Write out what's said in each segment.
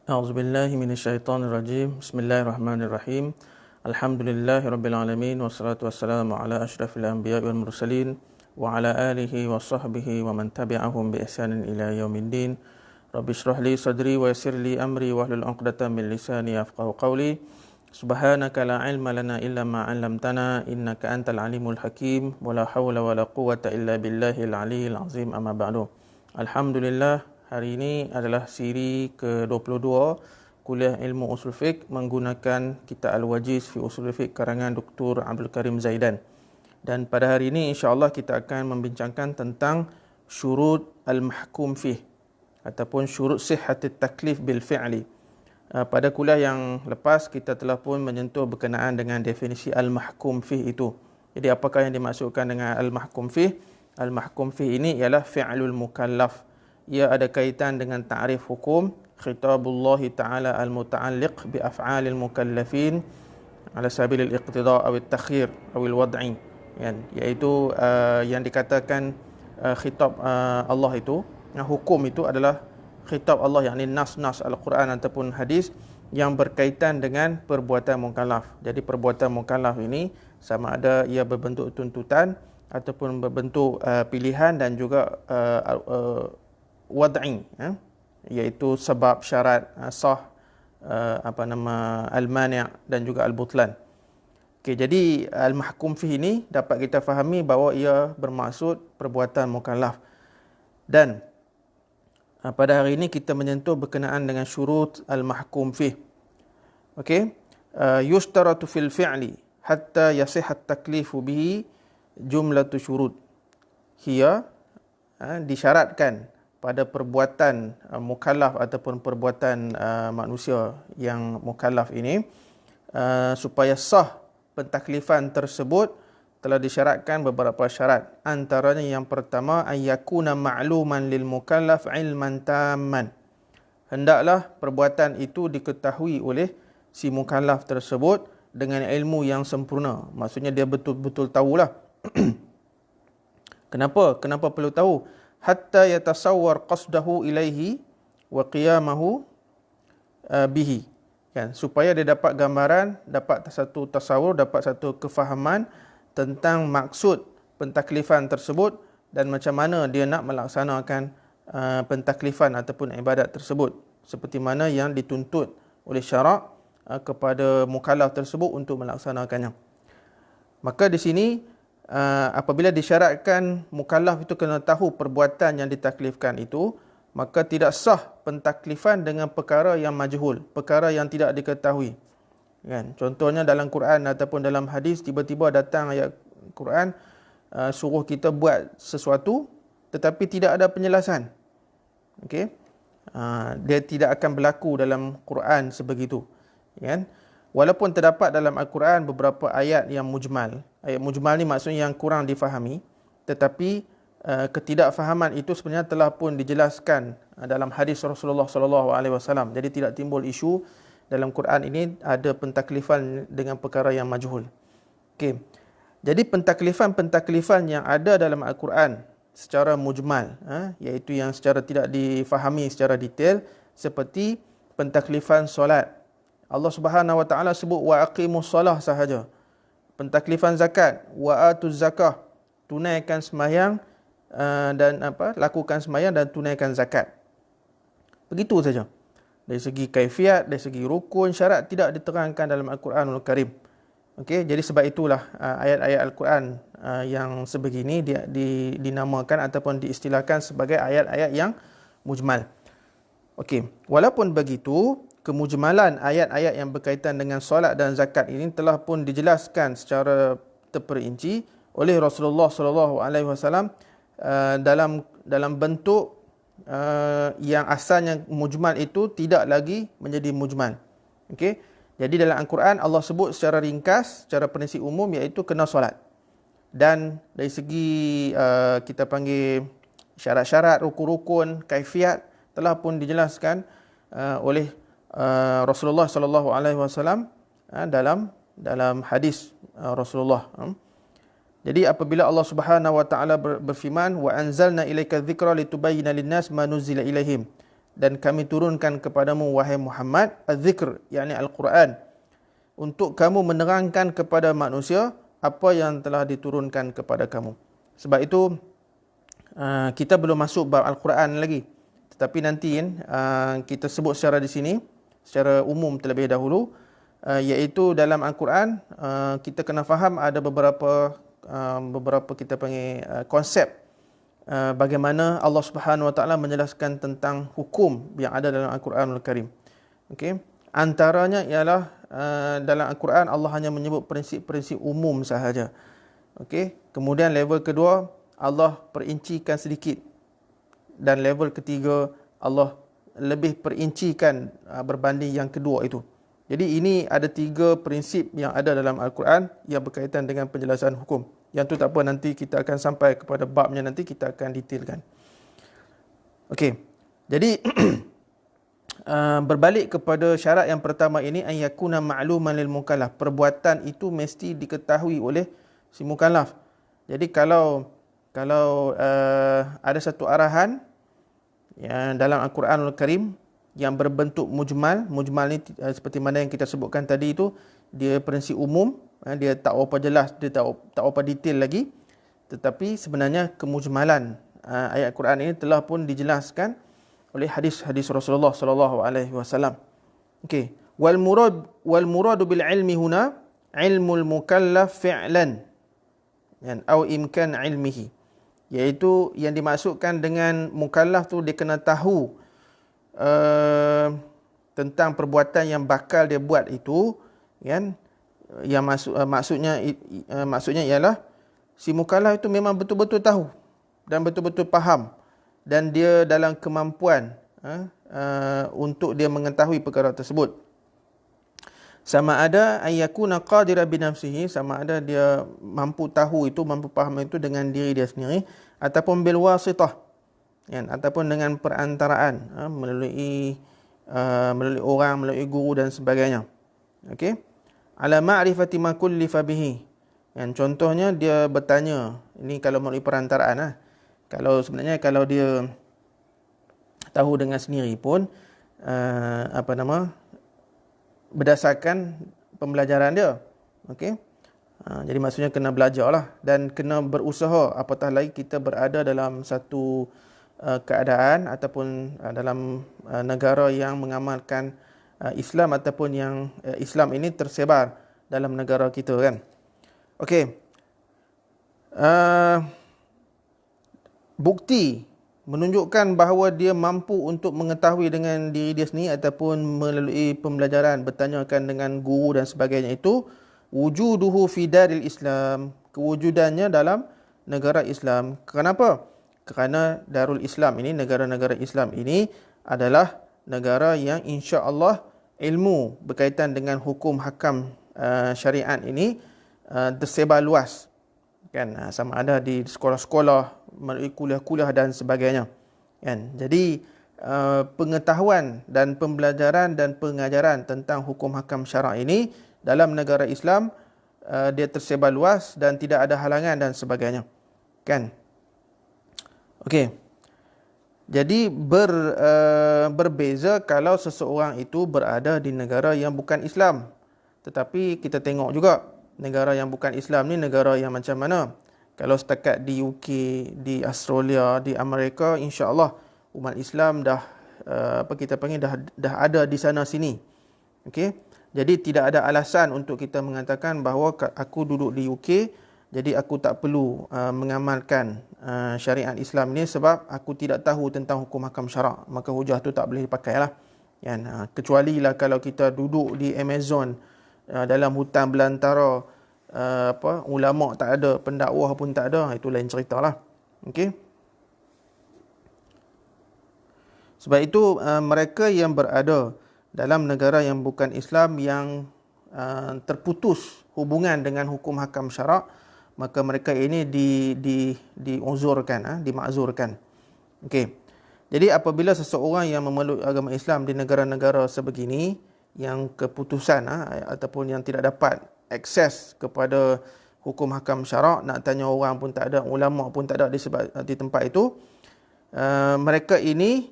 أعوذ بالله من الشيطان الرجيم. بسم الله الرحمن الرحيم. الحمد لله رب العالمين والصلاة والسلام على أشرف الأنبياء والمرسلين وعلى آله وصحبه ومن تبعهم بإحسان إلى يوم الدين. رب اشرح لي صدري ويسر لي أمري واحلل عقدة من لساني يفقهوا قولي. سبحانك لا علم لنا إلا ما علمتنا إنك أنت العليم الحكيم ولا حول ولا قوة إلا بالله العلي العظيم. أما بعد. Alhamdulillah, hari ini adalah siri ke-22 kuliah ilmu usul fiqh menggunakan kitab Al-Wajiz fi Usul Fiqh karangan Dr. Abdul Karim Zaidan. Dan pada hari ini insya-Allah kita akan membincangkan tentang syurut al-mahkum fih ataupun syurut sihhatit taklif bil fi'li. Pada kuliah yang lepas kita telah pun menyentuh berkenaan dengan definisi al-mahkum fih itu. Jadi apakah yang dimaksudkan dengan al-mahkum fih? Al-mahkum fih ini ialah fi'lul mukallaf. Ia ada kaitan dengan ta'rif hukum khitabullah ta'ala al-muta'alliq bi af'alil mukallafin ala sabilil iqtida' aw at-takhir aw al-wad'i, iaitu yang dikatakan khitab Allah itu, hukum itu adalah khitab Allah, yakni nas-nas al-Quran ataupun hadis yang berkaitan dengan perbuatan mukallaf. Jadi perbuatan mukallaf ini sama ada ia berbentuk tuntutan ataupun berbentuk pilihan dan juga wad'i, iaitu sebab, syarat, sah, al-mani' dan juga al-butlan. Okey, jadi al-mahkum fih ini dapat kita fahami bahawa ia bermaksud perbuatan mukallaf. Dan pada hari ini kita menyentuh berkenaan dengan syurut al-mahkum fih. Okey, yushtaratu fil fi'li hatta yasihha at-taklifu bihi jumlatu syurut. Hiya, disyaratkan pada perbuatan mukallaf ataupun perbuatan manusia yang mukallaf ini, supaya sah pentaklifan tersebut telah disyaratkan beberapa syarat. Antaranya yang pertama, ayyakuna ma'luman lil mukallaf ilman tamman. Hendaklah perbuatan itu diketahui oleh si mukallaf tersebut dengan ilmu yang sempurna. Maksudnya dia betul-betul tahulah. Kenapa perlu tahu? Hatta yatasawwar qasdahu ilaihi wa qiyamahu bihi, supaya dia dapat gambaran, dapat satu tasawur, dapat satu kefahaman tentang maksud pentaklifan tersebut dan macam mana dia nak melaksanakan pentaklifan ataupun ibadat tersebut, seperti mana yang dituntut oleh syarak kepada mukallaf tersebut untuk melaksanakannya. Maka di sini apabila disyaratkan mukallaf itu kena tahu perbuatan yang ditaklifkan itu, maka tidak sah pentaklifan dengan perkara yang majhul, perkara yang tidak diketahui. Contohnya dalam Quran ataupun dalam hadis, tiba-tiba datang ayat Quran suruh kita buat sesuatu tetapi tidak ada penjelasan. Okey, dia tidak akan berlaku dalam Quran sebegitu. Walaupun terdapat dalam Al-Quran beberapa ayat yang mujmal. Ayat mujmal ni maksudnya yang kurang difahami, tetapi ketidakfahaman itu sebenarnya telah pun dijelaskan dalam hadis Rasulullah SAW. Jadi tidak timbul isu dalam Quran ini ada pentaklifan dengan perkara yang majhul. Okey. Jadi pentaklifan yang ada dalam Al-Quran secara mujmal, iaitu yang secara tidak difahami secara detail, seperti pentaklifan solat. Allah Subhanahu Wa Taala sebut wa aqimus solah sahaja. Pentaklifan zakat, wa atuz zakah, tunaikan sembahyang dan lakukan sembahyang dan tunaikan zakat. Begitu saja. Dari segi kaifiat, dari segi rukun, syarat tidak diterangkan dalam Al-Quranul Karim. Okey, jadi sebab itulah ayat-ayat Al-Quran yang sebegini dinamakan ataupun diistilahkan sebagai ayat-ayat yang mujmal. Okey, walaupun begitu, kemujmalan ayat-ayat yang berkaitan dengan solat dan zakat ini telah pun dijelaskan secara terperinci oleh Rasulullah SAW dalam bentuk yang asalnya mujmal itu tidak lagi menjadi mujmal. Okey, jadi dalam Al-Quran Allah sebut secara ringkas, secara prinsip umum, iaitu kena solat. Dan dari segi kita panggil syarat-syarat, rukun-rukun, kaifiat telah pun dijelaskan oleh Rasulullah SAW dalam hadis Rasulullah. Jadi apabila Allah Subhanahu Wa Taala berfirman, wa anzalna ilaika dzikra litubayyana lin-nas ma nuzila ilaihim, dan kami turunkan kepadamu wahai Muhammad az-zikr, yakni Al-Quran, untuk kamu menerangkan kepada manusia apa yang telah diturunkan kepada kamu. Sebab itu kita belum masuk bab Al-Quran lagi, tetapi nanti kita sebut secara di sini secara umum terlebih dahulu, iaitu dalam Al-Quran kita kena faham ada beberapa kita panggil konsep bagaimana Allah Subhanahu Wa Taala menjelaskan tentang hukum yang ada dalam Al-Quranul Karim. Okey, antaranya ialah dalam Al-Quran Allah hanya menyebut prinsip-prinsip umum sahaja. Okey, kemudian level kedua Allah perincikan sedikit, dan level ketiga Allah lebih perincikan berbanding yang kedua itu. Jadi ini ada 3 prinsip yang ada dalam Al-Quran yang berkaitan dengan penjelasan hukum. Yang tu tak apa, nanti kita akan sampai kepada babnya, nanti kita akan detailkan. Okey, jadi berbalik kepada syarat yang pertama ini, an yakuna ma'luman lil mukallaf, perbuatan itu mesti diketahui oleh si mukallaf. Jadi kalau ada satu arahan yang dalam Al-Quranul Karim yang berbentuk mujmal ni seperti mana yang kita sebutkan tadi itu, dia prinsip umum, dia tak apa jelas, dia tak apa detail lagi, tetapi sebenarnya kemujmalan ayat Quran ini telah pun dijelaskan oleh hadis-hadis Rasulullah sallallahu alaihi wasallam. Okey, wal murad bil ilmi huna ilmul mukallaf fi'lan atau imkan ilmihi, iaitu yang dimaksudkan dengan mukallaf tu dia kena tahu tentang perbuatan yang bakal dia buat itu, kan? Yang maksudnya ialah si mukallaf itu memang betul-betul tahu dan betul-betul faham, dan dia dalam kemampuan untuk dia mengetahui perkara tersebut. Sama ada ayyakuna qadira bi nafsihi, sama ada dia mampu tahu itu, mampu faham itu dengan diri dia sendiri, ataupun bil wasitah, kan, ataupun dengan perantaraan, melalui orang, melalui guru dan sebagainya. Okey, ala ma'rifati ma kullifa bihi, kan, contohnya dia bertanya, ini kalau melalui perantaraan. Kalau sebenarnya kalau dia tahu dengan sendiri pun berdasarkan pembelajaran dia. Okey, jadi maksudnya kena belajarlah dan kena berusaha, apatah lagi kita berada dalam satu keadaan ataupun dalam negara yang mengamalkan Islam, ataupun yang Islam ini tersebar dalam negara kita, kan. Okey, bukti menunjukkan bahawa dia mampu untuk mengetahui dengan diri dia sendiri ataupun melalui pembelajaran, bertanyakan dengan guru dan sebagainya itu, wujuduhu fi daril Islam, kewujudannya dalam negara Islam. Kenapa? Kerana Darul Islam ini, negara-negara Islam ini adalah negara yang insya-Allah ilmu berkaitan dengan hukum hakam syariat ini tersebar luas, kan, sama ada di sekolah-sekolah, melalui kuliah-kuliah dan sebagainya, kan. Jadi pengetahuan dan pembelajaran dan pengajaran tentang hukum hakam syarak ini dalam negara Islam dia tersebar luas dan tidak ada halangan dan sebagainya, kan. Okey, jadi berbeza kalau seseorang itu berada di negara yang bukan Islam. Tetapi kita tengok juga negara yang bukan Islam ni negara yang macam mana. Kalau setakat di UK, di Australia, di Amerika, insya-Allah umat Islam dah dah ada di sana sini. Okey. Jadi tidak ada alasan untuk kita mengatakan bahawa aku duduk di UK, jadi aku tak perlu mengamalkan syariat Islam ni sebab aku tidak tahu tentang hukum hakam syarak. Maka hujah tu tak boleh dipakailah. Kecuali lah kalau kita duduk di Amazon, dalam hutan belantara, ulama tak ada, pendakwah pun tak ada, itu lain ceritalah. Okey. Sebab itu mereka yang berada dalam negara yang bukan Islam yang terputus hubungan dengan hukum hakam syarak, maka mereka ini diuzurkan, dimakzurkan. Okey. Jadi apabila seseorang yang memeluk agama Islam di negara-negara sebegini yang keputusan ataupun yang tidak dapat akses kepada hukum hakam syarak, nak tanya orang pun tak ada, ulama pun tak ada di tempat itu, mereka ini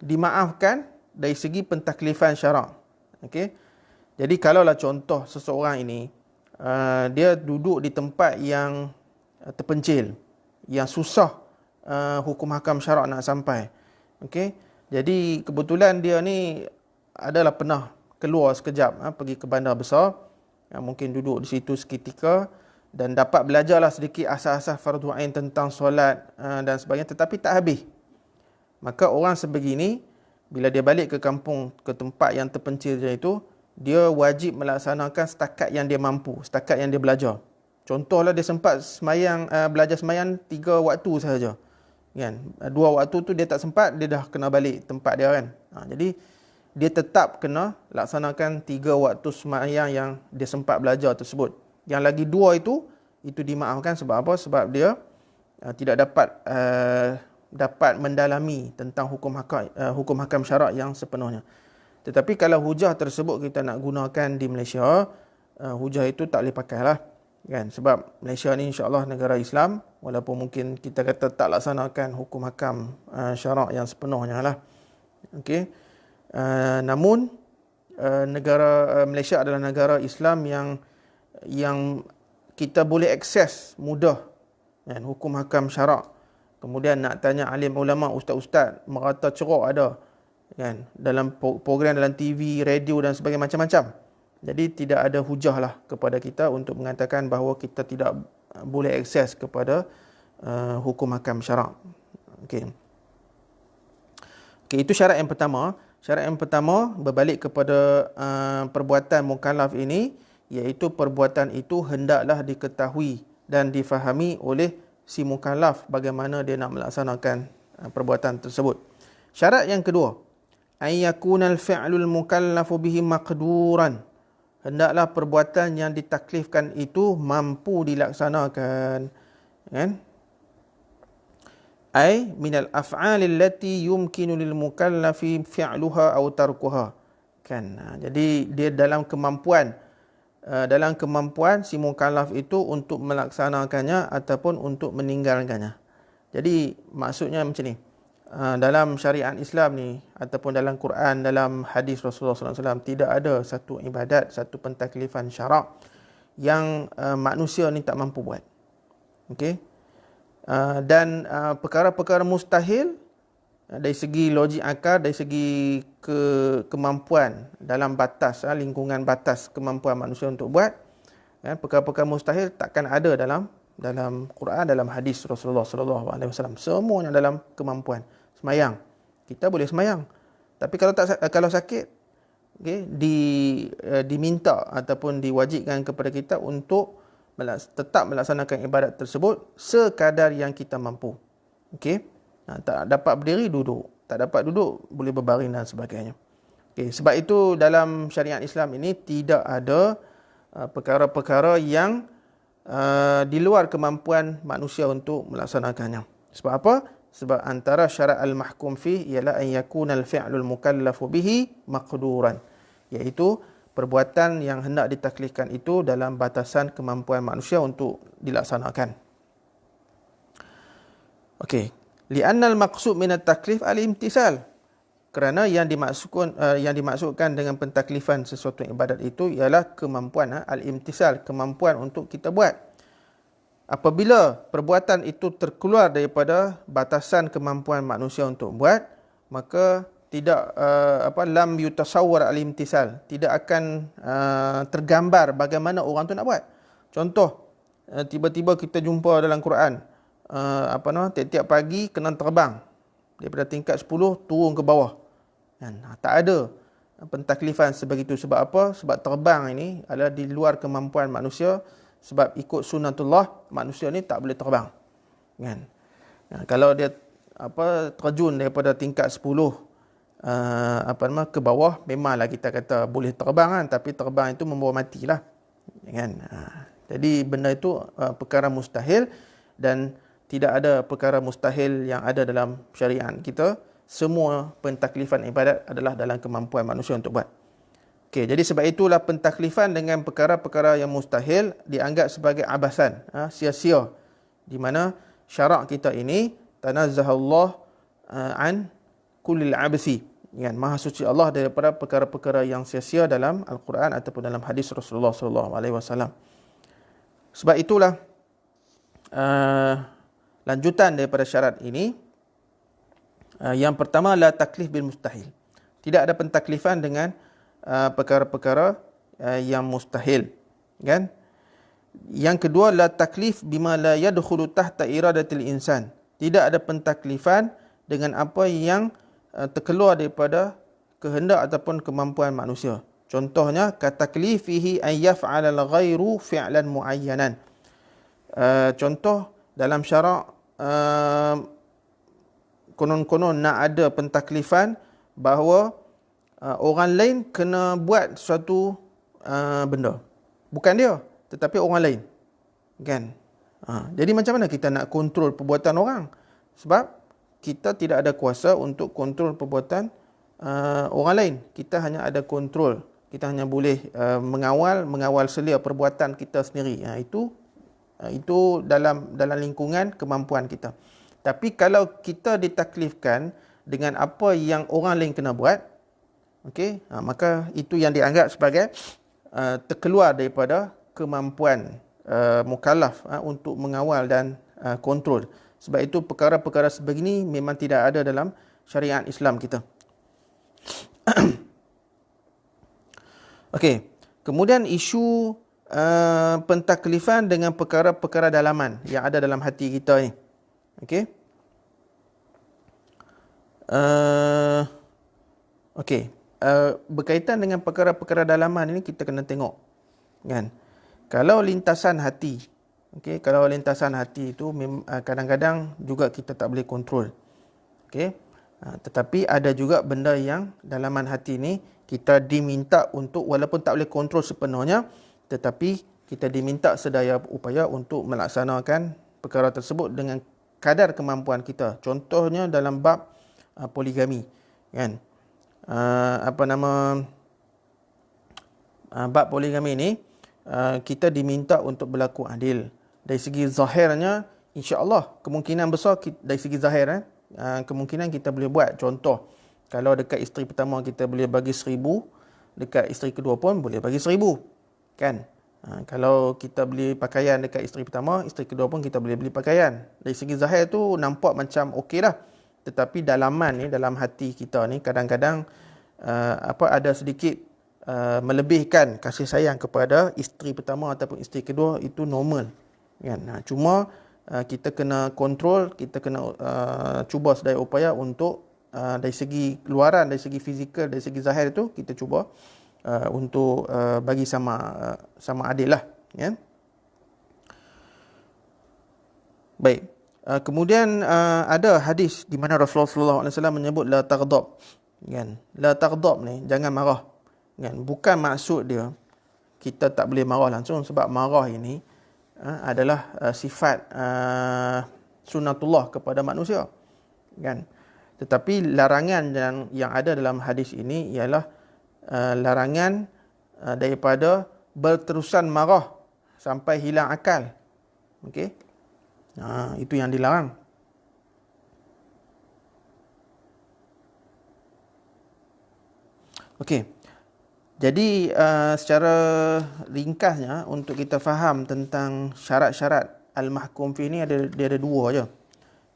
dimaafkan dari segi pentaklifan syarak. Okey. Jadi kalaulah contoh seseorang ini dia duduk di tempat yang terpencil, yang susah hukum hakam syarak nak sampai. Okey. Jadi kebetulan dia ni adalah pernah keluar sekejap, pergi ke bandar besar, mungkin duduk di situ seketika dan dapat belajarlah sedikit asas-asas fardu ain tentang solat dan sebagainya, tetapi tak habis. Maka orang sebegini bila dia balik ke kampung, ke tempat yang terpencil dia itu, dia wajib melaksanakan setakat yang dia mampu, setakat yang dia belajar. Contohlah dia sempat semayang, belajar semayang 3 waktu sahaja. Kan? 2 waktu tu dia tak sempat, dia dah kena balik tempat dia kan. Jadi dia tetap kena laksanakan 3 waktu semayang yang dia sempat belajar tersebut. Yang lagi 2 itu dimaafkan sebab apa? Sebab dia tidak dapat mendalami tentang hukum hakam syarak yang sepenuhnya. Tetapi kalau hujah tersebut kita nak gunakan di Malaysia, hujah itu tak boleh pakai lah. Kan? Sebab Malaysia ni insya-Allah negara Islam, walaupun mungkin kita kata tak laksanakan hukum hakam syarak yang sepenuhnya lah. Okey. Namun negara Malaysia adalah negara Islam yang kita boleh akses mudah kan, hukum hakam syarak. Kemudian nak tanya alim ulama, ustaz-ustaz, merata ceruk ada kan, dalam program dalam TV, radio dan sebagainya, macam-macam. Jadi tidak ada hujah lah kepada kita untuk mengatakan bahawa kita tidak boleh akses kepada hukum hakam syarak. Okey. Okey, itu syarat yang pertama. Syarat yang pertama berbalik kepada perbuatan mukallaf ini, iaitu perbuatan itu hendaklah diketahui dan difahami oleh si mukallaf bagaimana dia nak melaksanakan perbuatan tersebut. Syarat yang kedua, ayyakunal fi'lul mukallafu bihi maqduran. Hendaklah perbuatan yang ditaklifkan itu mampu dilaksanakan. Kan? Ai minal af'ali allati yumkinu lil mukallafi fi'luha aw tarkuha. Kan? Jadi dia dalam kemampuan si mukallaf itu untuk melaksanakannya ataupun untuk meninggalkannya. Jadi maksudnya macam ni. Dalam syariat Islam ni ataupun dalam Quran, dalam hadis Rasulullah SAW, tidak ada satu ibadat, satu pentaklifan syarak yang manusia ni tak mampu buat. Okey. Dan perkara-perkara mustahil dari segi logik akal, dari segi kemampuan dalam batas, lingkungan batas kemampuan manusia untuk buat, perkara-perkara mustahil takkan ada dalam Quran, dalam hadis Rasulullah SAW. Semuanya dalam kemampuan. Semayang, kita boleh semayang, tapi kalau sakit, okay, diminta ataupun diwajibkan kepada kita untuk tetap melaksanakan ibadat tersebut sekadar yang kita mampu. Okey. Tak dapat berdiri, duduk. Tak dapat duduk, boleh berbaring dan sebagainya. Okay. Sebab itu dalam syariat Islam ini tidak ada perkara-perkara yang di luar kemampuan manusia untuk melaksanakannya. Sebab apa? Sebab antara syarat al-mahkum fih ialah an yakuna al-fi'lul mukallafu bihi maqduran, iaitu perbuatan yang hendak ditaklifkan itu dalam batasan kemampuan manusia untuk dilaksanakan. Okey. Li'anna al-maqsud min at-taklif al-imtisal. Kerana yang dimaksudkan dengan pentaklifan sesuatu ibadat itu ialah kemampuan al-imtisal, kemampuan untuk kita buat. Apabila perbuatan itu terkeluar daripada batasan kemampuan manusia untuk buat, maka tidak lam yutasawwar al-imtisal, tidak akan tergambar bagaimana orang tu nak buat. Contoh, tiba-tiba kita jumpa dalam Quran, tiap-tiap pagi kena terbang daripada tingkat 10 turun ke bawah. Tak ada pentaklifan sebegitu. Sebab apa? Sebab terbang ini adalah di luar kemampuan manusia. Sebab ikut sunnatullah, manusia ni tak boleh terbang. Kan? Kalau dia terjun daripada tingkat 10 ke bawah, memanglah kita kata boleh terbang kan, tapi terbang itu membawa matilah. Kan? Jadi benda itu perkara mustahil, dan tidak ada perkara mustahil yang ada dalam syariat kita. Semua pentaklifan ibadat adalah dalam kemampuan manusia untuk buat. Okey, jadi sebab itulah pentaklifan dengan perkara-perkara yang mustahil dianggap sebagai abasan, sia-sia. Di mana syarak kita ini tanazzahallah an kullil absi. Kan, maha suci Allah daripada perkara-perkara yang sia-sia dalam Al-Quran ataupun dalam hadis Rasulullah sallallahu alaihi wasallam. Sebab itulah lanjutan daripada syarat ini, yang pertama la taklif bil mustahil. Tidak ada pentaklifan dengan perkara-perkara yang mustahil, kan? Yang kedua, la taklif bima la yadkhulu tahta iradatil insan. Tidak ada pentaklifan dengan apa yang terkeluar daripada kehendak ataupun kemampuan manusia. Contohnya, kataklifihi an yaf'ala al-ghairu fi'lan muayyanan. Contoh dalam syarak, konon-konon nak ada pentaklifan bahawa orang lain kena buat suatu benda. Bukan dia, tetapi orang lain. Kan? Jadi macam mana kita nak kontrol perbuatan orang? Sebab kita tidak ada kuasa untuk kontrol perbuatan orang lain. Kita hanya ada kontrol. Kita hanya boleh mengawal selia perbuatan kita sendiri. Itu dalam lingkungan kemampuan kita. Tapi kalau kita ditaklifkan dengan apa yang orang lain kena buat, okey, maka itu yang dianggap sebagai terkeluar daripada kemampuan mukallaf untuk mengawal dan kontrol. Sebab itu perkara-perkara sebegini memang tidak ada dalam syariat Islam kita. Okey, kemudian isu pentaklifan dengan perkara-perkara dalaman yang ada dalam hati kita ni. Okey. Okey. Berkaitan dengan perkara-perkara dalaman ini kita kena tengok, kan? Kalau lintasan hati, okey, kalau lintasan hati itu kadang-kadang juga kita tak boleh kontrol. Okey. Tetapi ada juga benda yang dalaman hati ni kita diminta untuk, walaupun tak boleh kontrol sepenuhnya, tetapi kita diminta sedaya upaya untuk melaksanakan perkara tersebut dengan kadar kemampuan kita. Contohnya dalam bab poligami, kan? Bab poligami ni kita diminta untuk berlaku adil. Dari segi zahirnya, insya-Allah kemungkinan besar dari segi zahir kemungkinan kita boleh buat. Contoh, kalau dekat isteri pertama kita boleh bagi 1,000, dekat isteri kedua pun boleh bagi 1,000, kan? Kalau kita beli pakaian dekat isteri pertama, isteri kedua pun kita boleh beli pakaian. Dari segi zahir tu nampak macam okey lah. Tetapi dalaman ni, dalam hati kita ni kadang-kadang ada sedikit melebihkan kasih sayang kepada isteri pertama ataupun isteri kedua, itu normal, kan? Cuma kita kena kontrol, kita kena cuba sedaya upaya untuk dari segi luaran, dari segi fizikal, dari segi zahir tu kita cuba untuk bagi sama adil lah, ya. Baik. Kemudian ada hadis di mana Rasulullah SAW menyebut la taghdab, kan? La taghdab ni jangan marah, kan? Bukan maksud dia kita tak boleh marah langsung, sebab marah ini adalah sifat sunnatullah kepada manusia, kan? Tetapi larangan yang ada dalam hadis ini ialah larangan daripada berterusan marah sampai hilang akal. Okey. Itu yang dilarang. Okey. Jadi secara ringkasnya untuk kita faham tentang syarat-syarat al-mahkum fi ni dia ada dua je.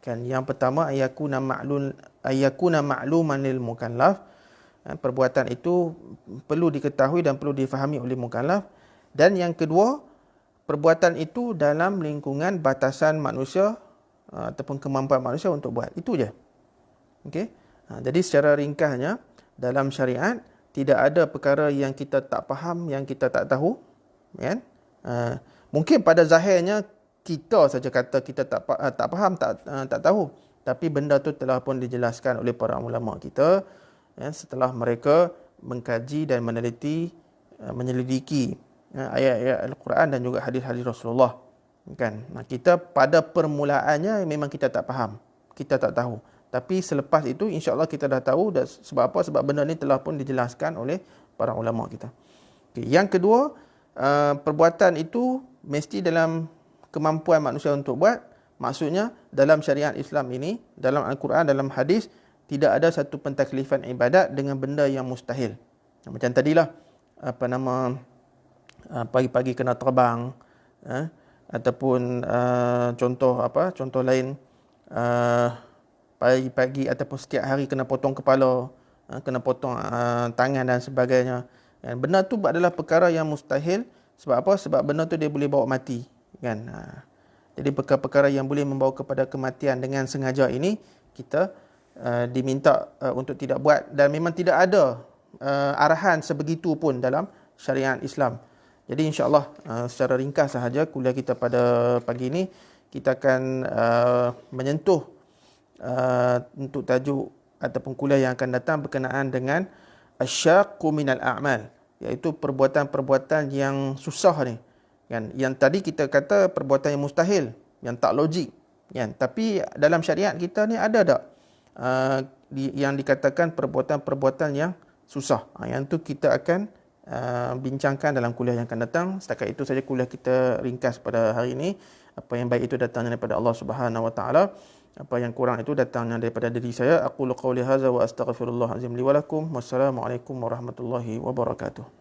Kan, yang pertama ayakuna ma'luman lil mukallaf. Perbuatan itu perlu diketahui dan perlu difahami oleh mukallaf. Dan yang kedua, perbuatan itu dalam lingkungan batasan manusia ataupun kemampuan manusia untuk buat. Itu je. Okey. Jadi secara ringkasnya dalam syariat tidak ada perkara yang kita tak faham, yang kita tak tahu, kan? Mungkin pada zahirnya kita saja kata kita tak faham, tak tahu, tapi benda tu telah pun dijelaskan oleh para ulama kita, ya, setelah mereka mengkaji dan meneliti, menyelidiki ayat-ayat Al-Quran dan juga hadis-hadis Rasulullah, kan? Kita pada permulaannya memang kita tak faham, kita tak tahu, tapi selepas itu insya-Allah kita dah tahu. Sebab apa? Sebab benda ni telah pun dijelaskan oleh para ulama kita. Okay. Yang kedua, perbuatan itu mesti dalam kemampuan manusia untuk buat. Maksudnya dalam syariat Islam ini, dalam Al-Quran, dalam hadis, tidak ada satu pentaklifan ibadat dengan benda yang mustahil. Macam tadilah, pagi-pagi kena terbang, ataupun contoh lain, pagi-pagi ataupun setiap hari kena potong kepala, kena potong tangan dan sebagainya. Benda tu adalah perkara yang mustahil. Sebab apa? Sebab benda tu dia boleh bawa mati, kan. Jadi perkara-perkara yang boleh membawa kepada kematian dengan sengaja ini kita diminta untuk tidak buat, dan memang tidak ada arahan sebegitu pun dalam syariat Islam. Jadi insya-Allah secara ringkas sahaja kuliah kita pada pagi ini kita akan menyentuh untuk tajuk ataupun kuliah yang akan datang berkenaan dengan asyaqqu minal a'mal, iaitu perbuatan-perbuatan yang susah ni, kan. Yang tadi kita kata perbuatan yang mustahil, yang tak logik, kan. Tapi dalam syariat kita ni ada tak yang dikatakan perbuatan-perbuatan yang susah? Yang tu kita akan bincangkan dalam kuliah yang akan datang. Setakat itu saja kuliah kita ringkas pada hari ini. Apa yang baik itu datangnya daripada Allah Subhanahu Wa Taala. Apa yang kurang itu datangnya daripada diri saya. Aqulu qawli hadza wa astaghfirullah azim li wa lakum. Wassalamualaikum warahmatullahi wabarakatuh.